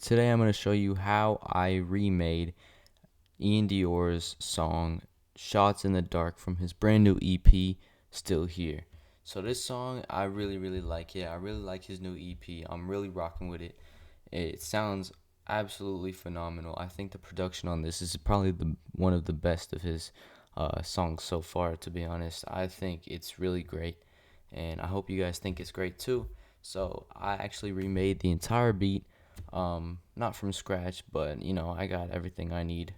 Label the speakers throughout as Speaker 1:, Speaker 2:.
Speaker 1: Today I'm going to show you how I remade Ian Dior's song Shots in the Dark from his brand new EP, Still Here. So this song, I really like it. I really like his new EP. I'm really rocking with it. It sounds absolutely phenomenal. I think the production on this is probably one of the best of his songs so far, to be honest. I think it's really great, and I hope you guys think it's great too. So I actually remade the entire beat, not from scratch, but I got everything I need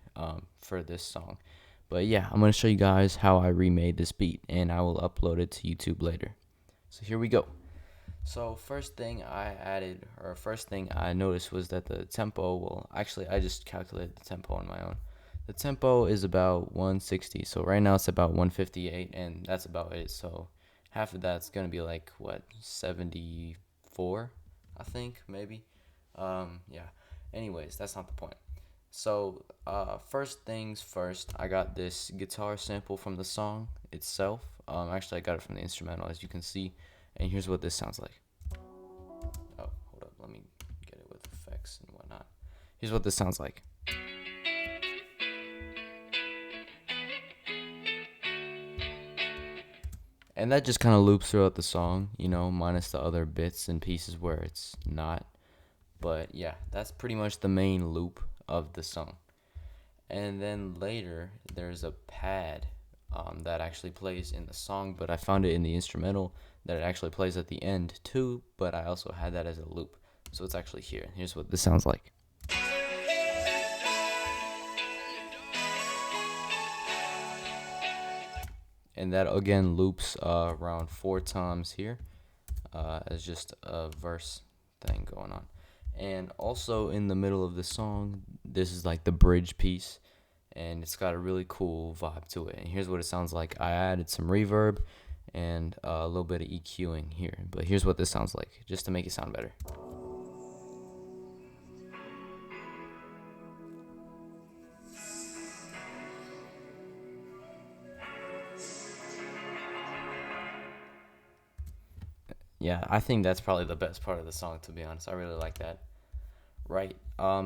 Speaker 1: for this song. But yeah, I'm gonna show you guys how I remade this beat, and I will upload it to YouTube later. So here we go. So first thing I noticed was that the tempo, well, actually I just calculated the tempo on my own. The tempo is about 160, so right now it's about 158, and that's about it. So half of that's gonna be like what, 74, I think, maybe. Yeah. Anyways, that's not the point. So, first things first, I got this guitar sample from the song itself. Actually, I got it from the instrumental, as you can see, and here's what this sounds like. Oh, hold up, let me get it with effects and whatnot. Here's what this sounds like. And that just kind of loops throughout the song, minus the other bits and pieces where it's not. But yeah, that's pretty much the main loop of the song. And then later, there's a pad that actually plays in the song, but I found it in the instrumental that it actually plays at the end too, but I also had that as a loop. So it's actually here. Here's what this sounds like. And that again loops around 4 times here as just a verse thing going on. And also in the middle of the song, this is like the bridge piece, and it's got a really cool vibe to it. And here's what it sounds like. I added some reverb and a little bit of EQing here, but here's what this sounds like, just to make it sound better. Yeah, I think that's probably the best part of the song, to be honest. I really like that. Right.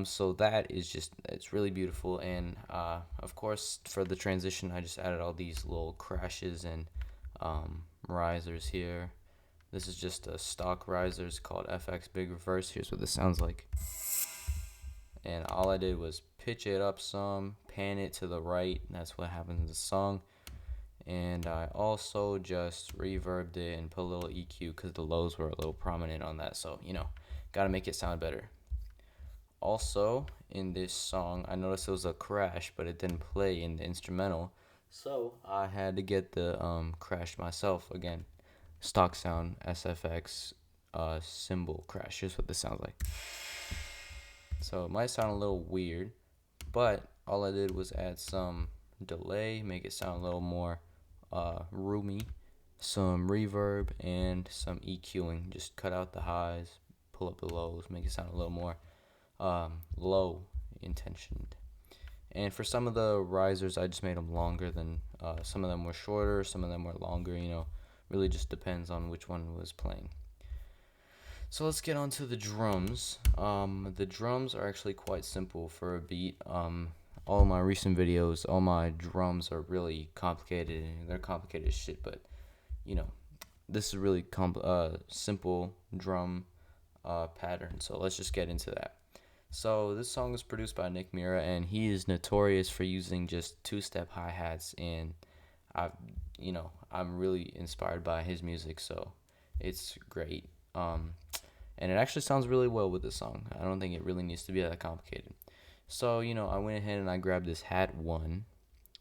Speaker 1: So that is just, it's really beautiful, and of course for the transition I just added all these little crashes and risers here. This is just a stock risers called FX Big Reverse. Here's what this sounds like. And all I did was pitch it up some, pan it to the right, and that's what happens in the song. And I also just reverbed it and put a little EQ because the lows were a little prominent on that, so gotta make it sound better. Also, in this song, I noticed it was a crash, but it didn't play in the instrumental, so I had to get the crash myself again. Stock sound SFX cymbal crash. Here's what this sounds like. So it might sound a little weird, but all I did was add some delay, make it sound a little more roomy, some reverb, and some EQing. Just cut out the highs, pull up the lows, make it sound a little more low intentioned. And for some of the risers, I just made them longer than some of them were shorter, some of them were longer. Really just depends on which one was playing. So let's get on to the drums. The drums are actually quite simple for a beat. All my recent videos, all my drums are really complicated. They're complicated as shit, but this is really simple drum pattern. So let's just get into that. So this song was produced by Nick Mira, and he is notorious for using just two-step hi-hats, and I, I'm really inspired by his music, so it's great. And it actually sounds really well with the song. I don't think it really needs to be that complicated. So I went ahead and I grabbed this hat one,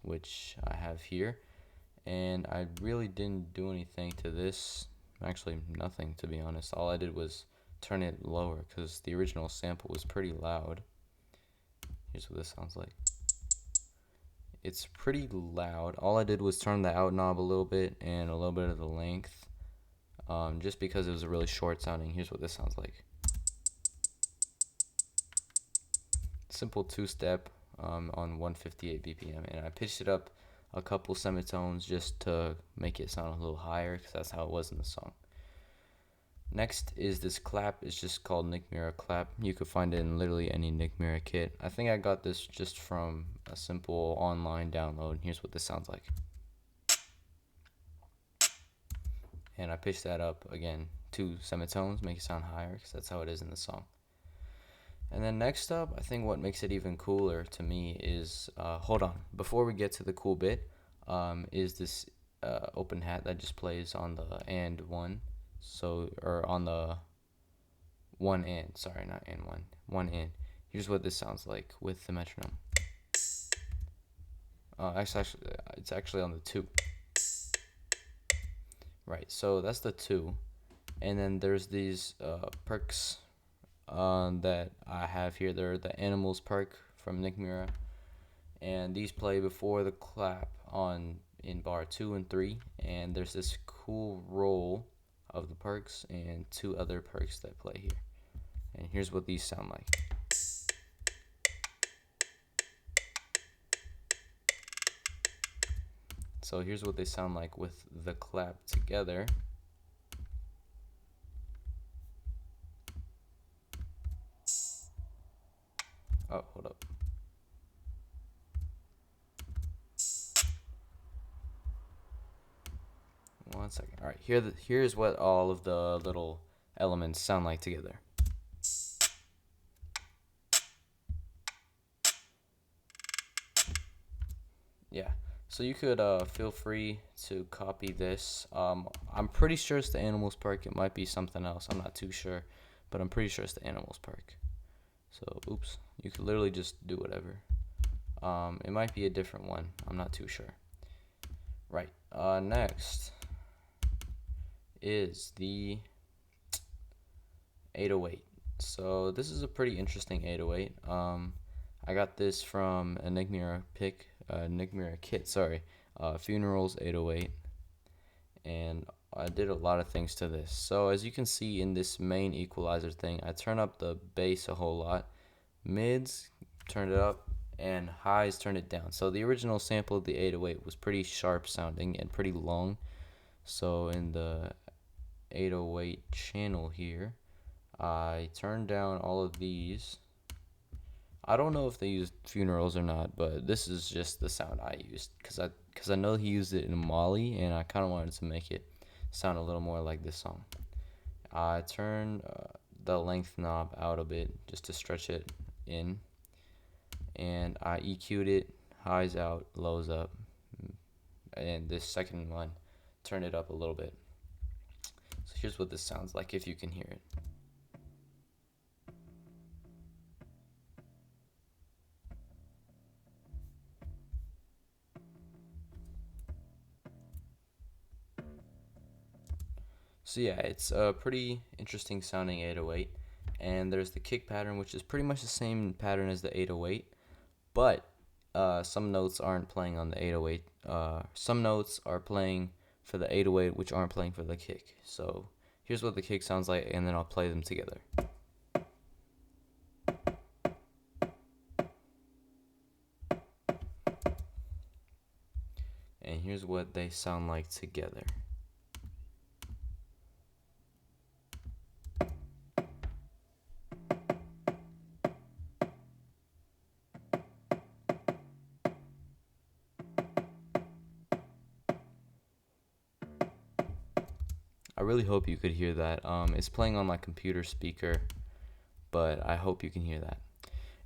Speaker 1: which I have here, and I really didn't do anything to this. Actually, nothing, to be honest. All I did was turn it lower because the original sample was pretty loud. Here's what this sounds like. It's pretty loud. All I did was turn the out knob a little bit and a little bit of the length, just because it was a really short sounding. Here's what this sounds like. Simple two-step on 158 BPM, and I pitched it up a couple semitones just to make it sound a little higher because that's how it was in the song. Next is this clap. It's just called Nick Mira clap. You could find it in literally any Nick Mira kit. I think I got this just from a simple online download. Here's what this sounds like. And I pitched that up again 2 semitones, make it sound higher because that's how it is in the song. And then next up, I think what makes it even cooler to me is, hold on, before we get to the cool bit, is this open hat that just plays on the and one, so, or on the one and, sorry, not and one and. Here's what this sounds like with the metronome. It's actually on the two. Right, so that's the two. And then there's these perks that I have here. They're the Animals perk from Nick Mira, and these play before the clap on in bar 2 and 3. And there's this cool roll of the perks and 2 other perks that play here. And here's what these sound like. So here's what they sound like with the clap together. Oh, hold up. One second. All right, here's what all of the little elements sound like together. Yeah, so you could feel free to copy this. I'm pretty sure it's the Animals Park. It might be something else. I'm not too sure, but I'm pretty sure it's the Animals Park. So, oops, you could literally just do whatever. It might be a different one. I'm not too sure. Right. Next is the 808. So this is a pretty interesting 808. I got this from a Nick Mira kit. Sorry, Funerals 808, and I did a lot of things to this. So as you can see in this main equalizer thing, I turn up the bass a whole lot, mids turned it up, and highs turned it down. So the original sample of the 808 was pretty sharp sounding and pretty long. So in the 808 channel here, I turned down all of these. I don't know if they used Funerals or not, but this is just the sound I used because I know he used it in Molly, and I kind of wanted to make it sound a little more like this song. I turned the length knob out a bit just to stretch it in, and I EQ'd it, highs out, lows up, and this second one turned it up a little bit. So here's what this sounds like if you can hear it. So yeah, it's a pretty interesting sounding 808, and there's the kick pattern, which is pretty much the same pattern as the 808, but some notes aren't playing on the 808. Some notes are playing for the 808, which aren't playing for the kick. So here's what the kick sounds like, and then I'll play them together. And here's what they sound like together. I really hope you could hear that. It's playing on my computer speaker, but I hope you can hear that.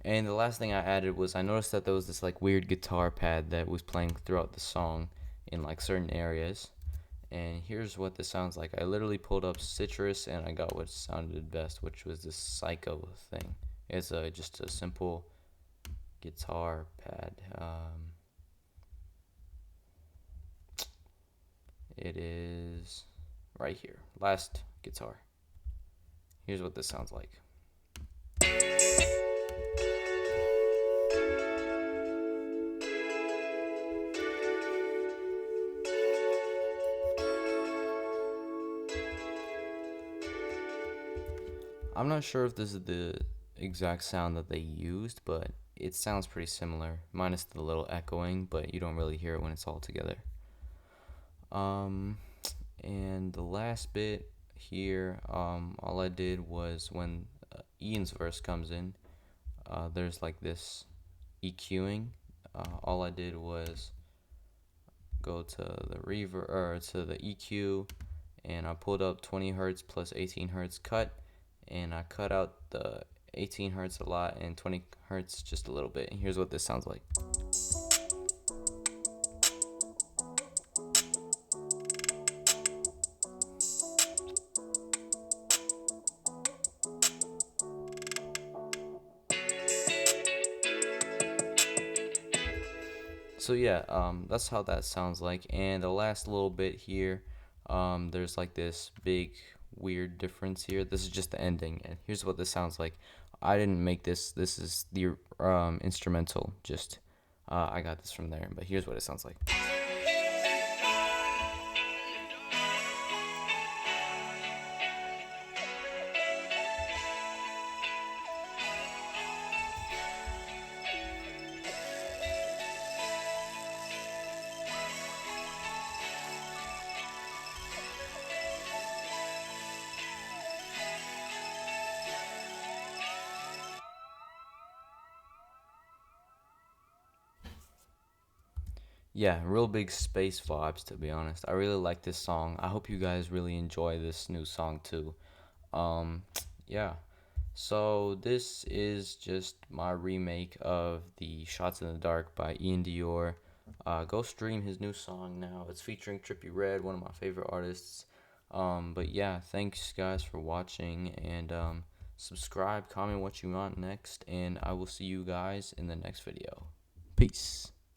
Speaker 1: And the last thing I added was I noticed that there was this like weird guitar pad that was playing throughout the song in like certain areas. And here's what this sounds like. I literally pulled up Citrus and I got what sounded best, which was this Psycho thing. It's just a simple guitar pad. It is right here. Last guitar. Here's what this sounds like. I'm not sure if this is the exact sound that they used, but it sounds pretty similar, minus the little echoing, but you don't really hear it when it's all together. And the last bit here, all I did was when Ian's verse comes in, there's like this EQing. All I did was go to the reverb or to the EQ, and I pulled up 20 hertz plus 18 hertz cut, and I cut out the 18 hertz a lot and 20 hertz just a little bit. And here's what this sounds like. So yeah, that's how that sounds like. And the last little bit here, there's like this big weird difference here. This is just the ending, and here's what this sounds like. I didn't make this. This is the instrumental. Just I got this from there. But here's what it sounds like. Yeah, real big space vibes to be honest. I really like this song. I hope you guys really enjoy this new song too. Um, yeah. So this is just my remake of the Shots in the Dark by Ian Dior. Go stream his new song now. It's featuring Trippie Redd, one of my favorite artists. But yeah, thanks guys for watching, and subscribe, comment what you want next, and I will see you guys in the next video. Peace.